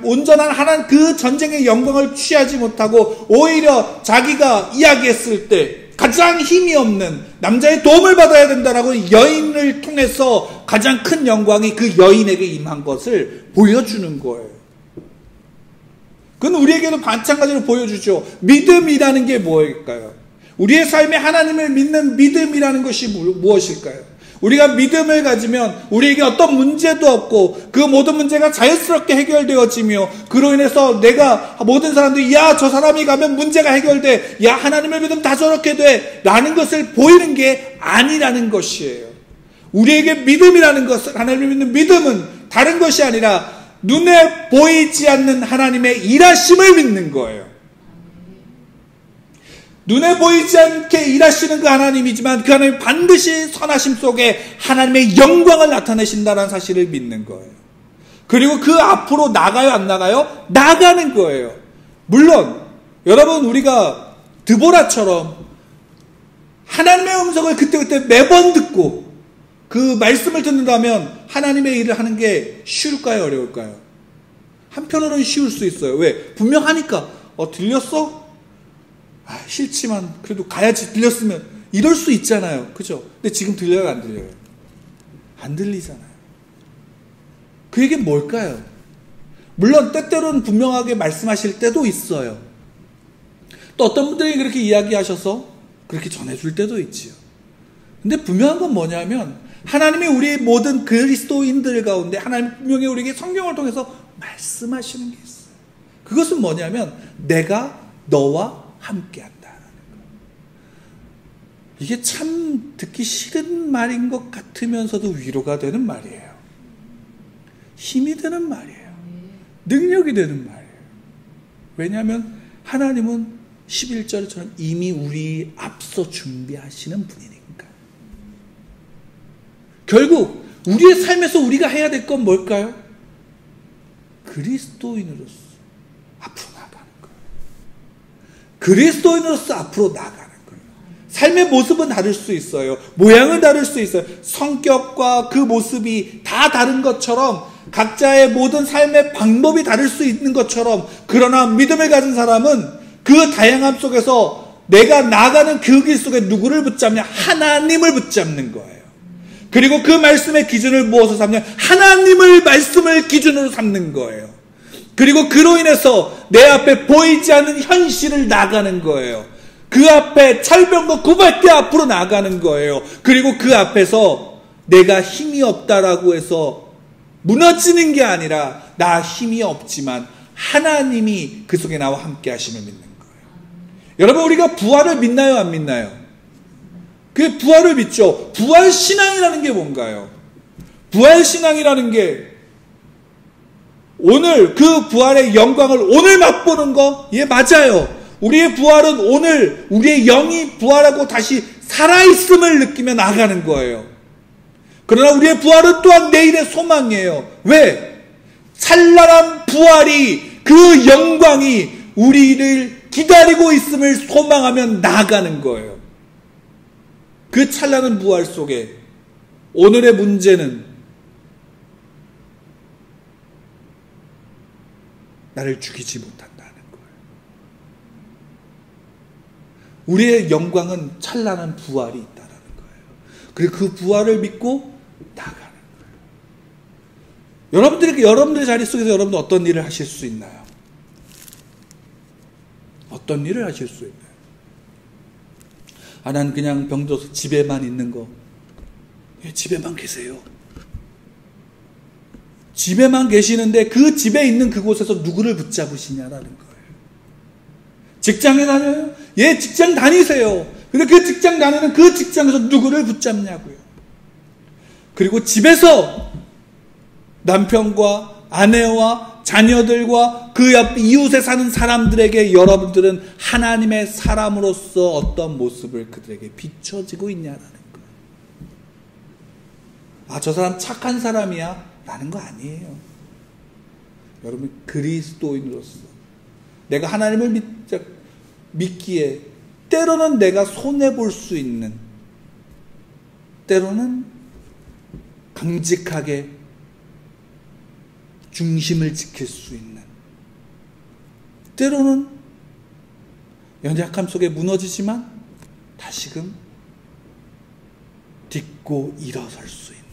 온전한 하나님 그 전쟁의 영광을 취하지 못하고 오히려 자기가 이야기했을 때 가장 힘이 없는 남자의 도움을 받아야 된다라고 여인을 통해서 가장 큰 영광이 그 여인에게 임한 것을 보여주는 거예요. 그건 우리에게도 마찬가지로 보여주죠. 믿음이라는 게 뭘까요? 우리의 삶에 하나님을 믿는 믿음이라는 것이 무엇일까요? 우리가 믿음을 가지면 우리에게 어떤 문제도 없고 그 모든 문제가 자연스럽게 해결되어지며 그로 인해서 내가 모든 사람들이 야, 저 사람이 가면 문제가 해결돼. 야, 하나님을 믿으면 다 저렇게 돼. 라는 것을 보이는 게 아니라는 것이에요. 우리에게 믿음이라는 것은 하나님을 믿는 믿음은 다른 것이 아니라 눈에 보이지 않는 하나님의 일하심을 믿는 거예요. 눈에 보이지 않게 일하시는 그 하나님이지만 그 하나님 반드시 선하심 속에 하나님의 영광을 나타내신다는 사실을 믿는 거예요. 그리고 그 앞으로 나가요, 안 나가요? 나가는 거예요. 물론 여러분 우리가 드보라처럼 하나님의 음성을 그때그때 매번 듣고 그 말씀을 듣는다면 하나님의 일을 하는 게 쉬울까요, 어려울까요? 한편으로는 쉬울 수 있어요. 왜? 분명하니까 들렸어? 싫지만 그래도 가야지. 들렸으면 이럴 수 있잖아요. 그죠? 근데 지금 들려요, 안 들려요? 안 들리잖아요. 그 얘기는 뭘까요? 물론 때때로는 분명하게 말씀하실 때도 있어요. 또 어떤 분들이 그렇게 이야기하셔서 그렇게 전해줄 때도 있지요. 근데 분명한 건 뭐냐면 하나님이 우리 모든 그리스도인들 가운데 하나님 분명히 우리에게 성경을 통해서 말씀하시는 게 있어요. 그것은 뭐냐면 내가 너와 함께 한다라는 거예요. 이게 참 듣기 싫은 말인 것 같으면서도 위로가 되는 말이에요. 힘이 되는 말이에요. 능력이 되는 말이에요. 왜냐하면 하나님은 11절처럼 이미 우리 앞서 준비하시는 분이니까. 결국 우리의 삶에서 우리가 해야 될 건 뭘까요? 그리스도인으로서 앞으로 나가는 거예요. 그리스도인으로서 앞으로 나가는 거예요. 삶의 모습은 다를 수 있어요. 모양은 다를 수 있어요. 성격과 그 모습이 다 다른 것처럼 각자의 모든 삶의 방법이 다를 수 있는 것처럼 그러나 믿음을 가진 사람은 그 다양함 속에서 내가 나가는 그 길 속에 누구를 붙잡냐? 하나님을 붙잡는 거예요. 그리고 그 말씀의 기준을 무엇으로 삼냐? 하나님을 말씀을 기준으로 삼는 거예요. 그리고 그로 인해서 내 앞에 보이지 않는 현실을 나가는 거예요. 그 앞에 철병과 구발대 앞으로 나가는 거예요. 그리고 그 앞에서 내가 힘이 없다라고 해서 무너지는 게 아니라 나 힘이 없지만 하나님이 그 속에 나와 함께 하심을 믿는 거예요. 여러분, 우리가 부활을 믿나요, 안 믿나요? 그 부활을 믿죠. 부활 신앙이라는 게 뭔가요? 부활 신앙이라는 게 오늘 그 부활의 영광을 오늘 맛보는 거? 예, 맞아요. 우리의 부활은 오늘 우리의 영이 부활하고 다시 살아있음을 느끼며 나가는 거예요. 그러나 우리의 부활은 또한 내일의 소망이에요. 왜? 찬란한 부활이, 그 영광이 우리를 기다리고 있음을 소망하며 나아가는 거예요. 그 찬란한 부활 속에 오늘의 문제는 나를 죽이지 못한다는 거예요. 우리의 영광은 찬란한 부활이 있다는 거예요. 그리고 그 부활을 믿고 나가는 거예요. 여러분들의 자리 속에서 여러분들 어떤 일을 하실 수 있나요? 어떤 일을 하실 수 있나요? 난 그냥 병들어서 집에만 있는 거. 왜 집에만 계세요? 집에만 계시는데 그 집에 있는 그곳에서 누구를 붙잡으시냐라는 거예요. 직장에 다녀요? 예, 직장 다니세요. 근데 그 직장 다니는 그 직장에서 누구를 붙잡냐고요. 그리고 집에서 남편과 아내와 자녀들과 그 옆 이웃에 사는 사람들에게 여러분들은 하나님의 사람으로서 어떤 모습을 그들에게 비춰지고 있냐라는 거예요. 저 사람 착한 사람이야 라는 거 아니에요. 여러분, 그리스도인으로서 내가 하나님을 믿기에 때로는 내가 손해볼 수 있는, 때로는 강직하게 중심을 지킬 수 있는, 때로는 연약함 속에 무너지지만 다시금 딛고 일어설 수 있는,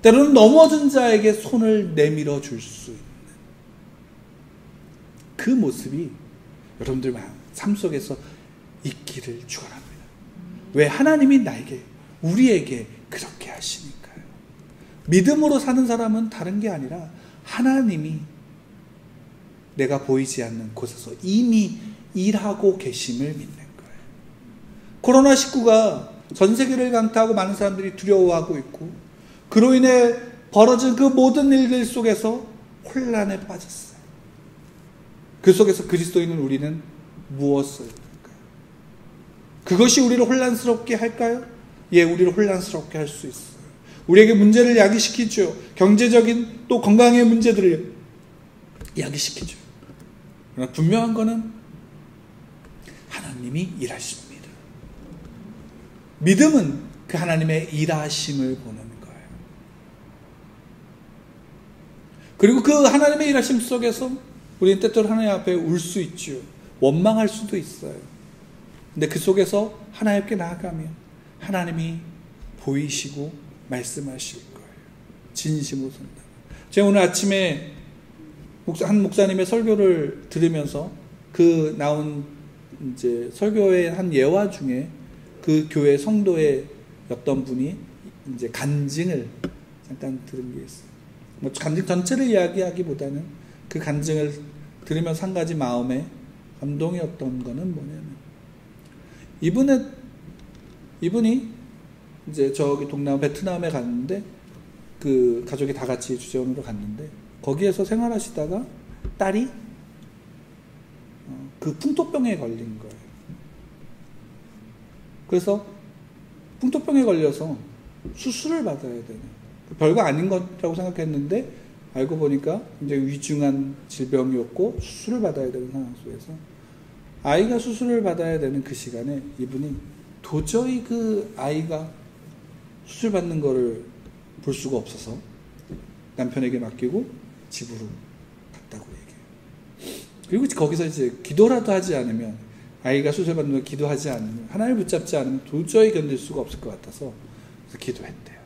때로는 넘어진 자에게 손을 내밀어 줄 수 있는 그 모습이 여러분들 삶 속에서 있기를 축원합니다. 왜? 하나님이 나에게, 우리에게 그렇게 하시니까요. 믿음으로 사는 사람은 다른 게 아니라 하나님이 내가 보이지 않는 곳에서 이미 일하고 계심을 믿는 거예요. 코로나19가 전 세계를 강타하고 많은 사람들이 두려워하고 있고, 그로 인해 벌어진 그 모든 일들 속에서 혼란에 빠졌어요. 그 속에서 그리스도인은 우리는 무엇을 할까요? 그것이 우리를 혼란스럽게 할까요? 예, 우리를 혼란스럽게 할 수 있어요. 우리에게 문제를 야기시키죠. 경제적인 또 건강의 문제들을 야기시키죠. 그러나 분명한 것은 하나님이 일하십니다. 믿음은 그 하나님의 일하심을 보는 거예요. 그리고 그 하나님의 일하심 속에서 우리는 때때로 하나님 앞에 울 수 있죠. 원망할 수도 있어요. 근데 그 속에서 하나님께 나아가면 하나님이 보이시고 말씀하실 거예요. 진심으로 산다. 제가 오늘 아침에 한 목사님의 설교를 들으면서 그 나온 이제 설교의 한 예화 중에 그 교회 성도의 어떤 분이 이제 간증을 잠깐 들은 게 있어요. 뭐 간증 전체를 이야기하기보다는 그 간증을 들으면서 한 가지 마음에 감동이었던 거는 뭐냐면, 이분이 이제 저기 동남 베트남에 갔는데 그 가족이 다 같이 주재원으로 갔는데 거기에서 생활하시다가 딸이 그 풍토병에 걸린 거예요. 그래서 풍토병에 걸려서 수술을 받아야 되는, 별거 아닌 거라고 생각했는데 알고 보니까 이제 위중한 질병이었고 수술을 받아야 되는 상황 속에서 아이가 수술을 받아야 되는 그 시간에 이분이 도저히 그 아이가 수술 받는 거를 볼 수가 없어서 남편에게 맡기고 집으로 갔다고 얘기해요. 그리고 거기서 이제 기도라도 하지 않으면, 아이가 수술 받는 걸 기도하지 않으면, 하나님을 붙잡지 않으면 도저히 견딜 수가 없을 것 같아서 그래서 기도했대요.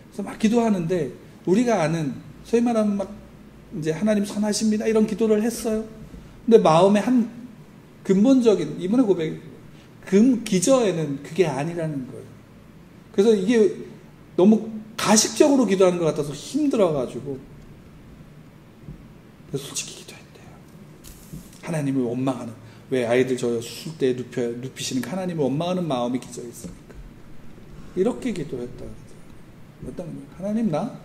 그래서 막 기도하는데 우리가 아는 소위 말하면 막 이제 하나님 선하십니다 이런 기도를 했어요. 근데 마음의 한 근본적인 이분의 고백, 기저에는 그게 아니라는 거예요. 그래서 이게 너무 가식적으로 기도하는 것 같아서 힘들어가지고 그래서 솔직히 기도했대요. 하나님을 원망하는, 왜 아이들 저 수술 때 눕히시는 하나님을 원망하는 마음이 기저에 있으니까 이렇게 기도했다. 어떤 거예요? 하나님, 나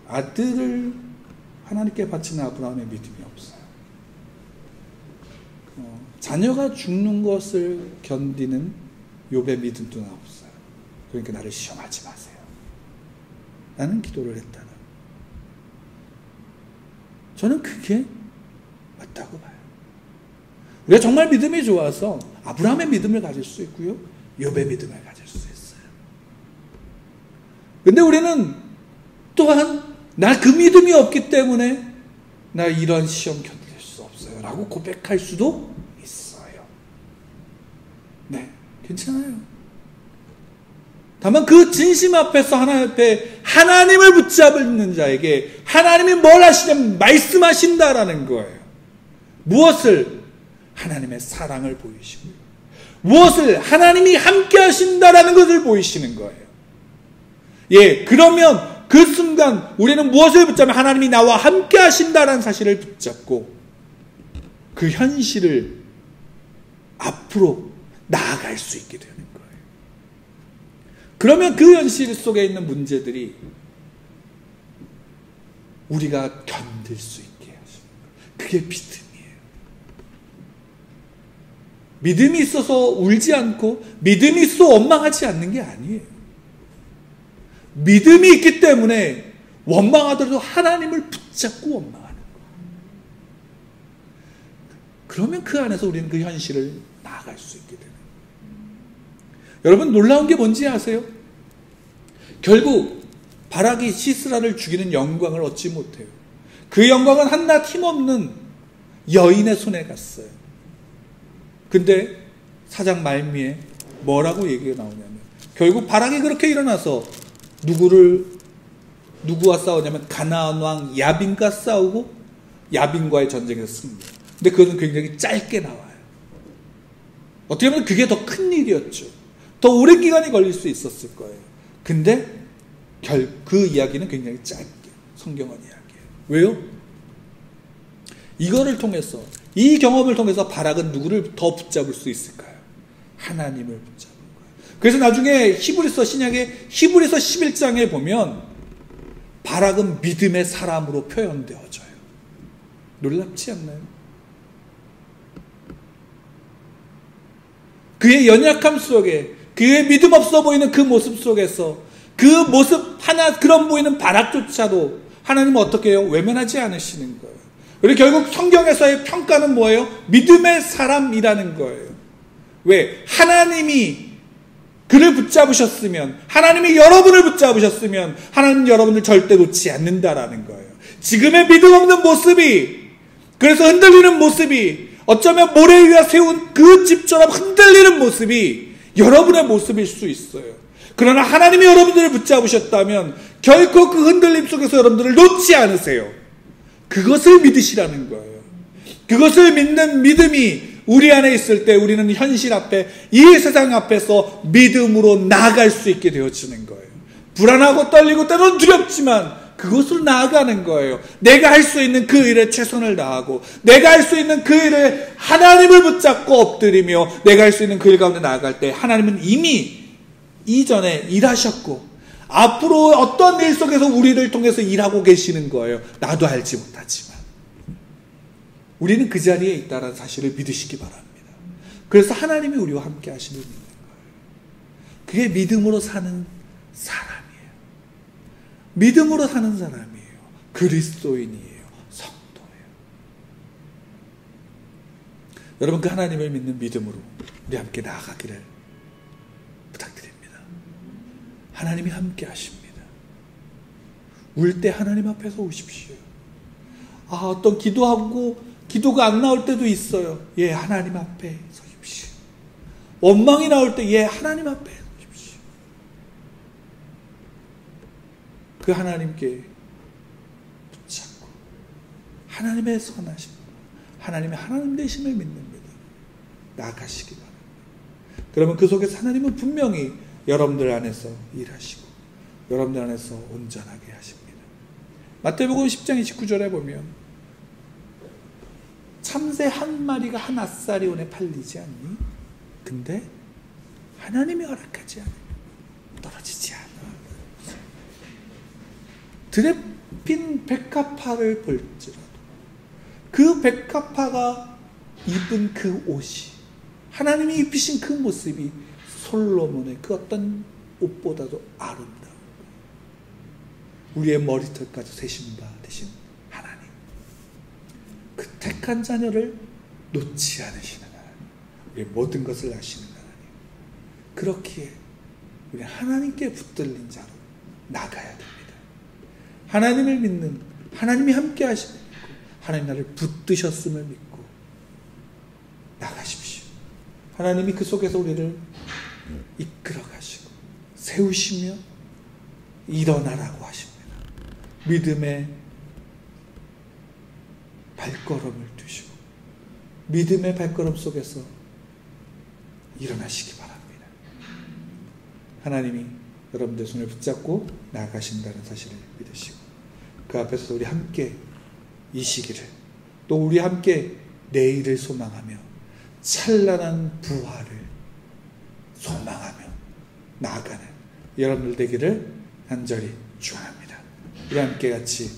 아들을 하나님께 바치는 아브라함의 믿음이 없어요. 자녀가 죽는 것을 견디는 욥의 믿음도 나 없어요. 그러니까 나를 시험하지 마세요. 라는 기도를 했다는. 저는 그게 맞다고 봐요. 우리가 정말 믿음이 좋아서 아브라함의 믿음을 가질 수 있고요, 욥의 믿음을 가질 수 있어요. 근데 우리는 또한 나 그 믿음이 없기 때문에 나 이런 시험 견딜 수 없어요 라고 고백할 수도 있어요. 네, 괜찮아요. 다만 그 진심 앞에서 하나님 앞에 하나님을 붙잡는 자에게 하나님이 뭘 하시냐면 말씀하신다라는 거예요. 무엇을? 하나님의 사랑을 보이시고요, 무엇을? 하나님이 함께 하신다라는 것을 보이시는 거예요. 예, 그러면 그 순간 우리는 무엇을 붙잡으면 하나님이 나와 함께 하신다라는 사실을 붙잡고 그 현실을 앞으로 나아갈 수 있게 되는 거예요. 그러면 그 현실 속에 있는 문제들이 우리가 견딜 수 있게 하시는 거예요. 그게 믿음이에요. 믿음이 있어서 울지 않고 믿음이 있어 원망하지 않는 게 아니에요. 믿음이 있기 때문에 원망하더라도 하나님을 붙잡고 원망하는 거예요. 그러면 그 안에서 우리는 그 현실을 나아갈 수 있게 되는 거예요. 여러분, 놀라운 게 뭔지 아세요? 결국 바락이 시스라를 죽이는 영광을 얻지 못해요. 그 영광은 한낱 힘없는 여인의 손에 갔어요. 근데 사장 말미에 뭐라고 얘기가 나오냐면, 결국 바락이 그렇게 일어나서 누구와 싸우냐면 가나안 왕 야빈과 싸우고 야빈과의 전쟁에서 승리해요. 근데 그것은 굉장히 짧게 나와요. 어떻게 보면 그게 더 큰 일이었죠. 더 오랜 기간이 걸릴 수 있었을 거예요. 근데 그 이야기는 굉장히 짧게 성경은 이야기해요. 왜요? 이거를 통해서, 이 경험을 통해서 바락은 누구를 더 붙잡을 수 있을까요? 하나님을 붙잡은 거예요. 그래서 나중에 신약의 히브리서 11장에 보면 바락은 믿음의 사람으로 표현되어져요. 놀랍지 않나요? 그의 연약함 속에, 그의 믿음 없어 보이는 그 모습 속에서, 그 모습 하나 그런 보이는 바락조차도 하나님은 어떻게 해요? 외면하지 않으시는 거예요. 그리고 결국 성경에서의 평가는 뭐예요? 믿음의 사람이라는 거예요. 왜? 하나님이 그를 붙잡으셨으면, 하나님이 여러분을 붙잡으셨으면 하나님은 여러분을 절대 놓지 않는다라는 거예요. 지금의 믿음 없는 모습이, 그래서 흔들리는 모습이, 어쩌면 모래 위에 세운 그 집처럼 흔들리는 모습이 여러분의 모습일 수 있어요. 그러나 하나님이 여러분들을 붙잡으셨다면 결코 그 흔들림 속에서 여러분들을 놓지 않으세요. 그것을 믿으시라는 거예요. 그것을 믿는 믿음이 우리 안에 있을 때 우리는 현실 앞에, 이 세상 앞에서 믿음으로 나아갈 수 있게 되어지는 거예요. 불안하고 떨리고 때로는 두렵지만 그것으로 나아가는 거예요. 내가 할 수 있는 그 일에 최선을 다하고, 내가 할 수 있는 그 일에 하나님을 붙잡고 엎드리며, 내가 할 수 있는 그 일 가운데 나아갈 때 하나님은 이미 이전에 일하셨고 앞으로 어떤 일 속에서 우리를 통해서 일하고 계시는 거예요. 나도 알지 못하지만 우리는 그 자리에 있다는 사실을 믿으시기 바랍니다. 그래서 하나님이 우리와 함께 하시는 거예요. 그게 믿음으로 사는 사람이에요. 믿음으로 사는 사람이에요. 그리스도인이에요. 성도예요. 여러분, 그 하나님을 믿는 믿음으로 우리 함께 나아가기를 부탁드립니다. 하나님이 함께 하십니다. 울 때 하나님 앞에서 오십시오. 어떤 기도가 안 나올 때도 있어요. 예, 하나님 앞에 서십시오. 원망이 나올 때, 예, 하나님 앞에 서십시오. 그 하나님께 붙잡고 하나님의 선하심, 하나님의 하나님 되심을 믿는 믿음 나아가시기 바랍니다. 그러면 그 속에서 하나님은 분명히 여러분들 안에서 일하시고 여러분들 안에서 온전하게 하십니다. 마태복음 10장 29절에 보면 참새 한 마리가 한 앗사리온에 팔리지 않니? 근데 하나님이 허락하지 않으면 떨어지지 않아. 들에 핀 백합화를 볼지라도 그 백합화가 입은 그 옷이, 하나님이 입히신 그 모습이 솔로몬의 그 어떤 옷보다도 아름다운 우리의 머리털까지 세신 바 되신 하나님, 그 택한 자녀를 놓지 않으시는 하나님, 우리의 모든 것을 아시는 하나님, 그렇기에 우리 하나님께 붙들린 자로 나가야 됩니다. 하나님을 믿는, 하나님이 함께 하심을 믿고 하나님 나를 붙드셨음을 믿고 나가십시오. 하나님이 그 속에서 우리를 이끌어 가시고 세우시며 일어나라고 하십니다. 믿음의 발걸음을 두시고 믿음의 발걸음 속에서 일어나시기 바랍니다. 하나님이 여러분들 손을 붙잡고 나아가신다는 사실을 믿으시고 그 앞에서 우리 함께 이 시기를, 또 우리 함께 내일을 소망하며 찬란한 부활을 소망하며 나아가는 여러분들 되기를 간절히 축원합니다. 우리 함께 같이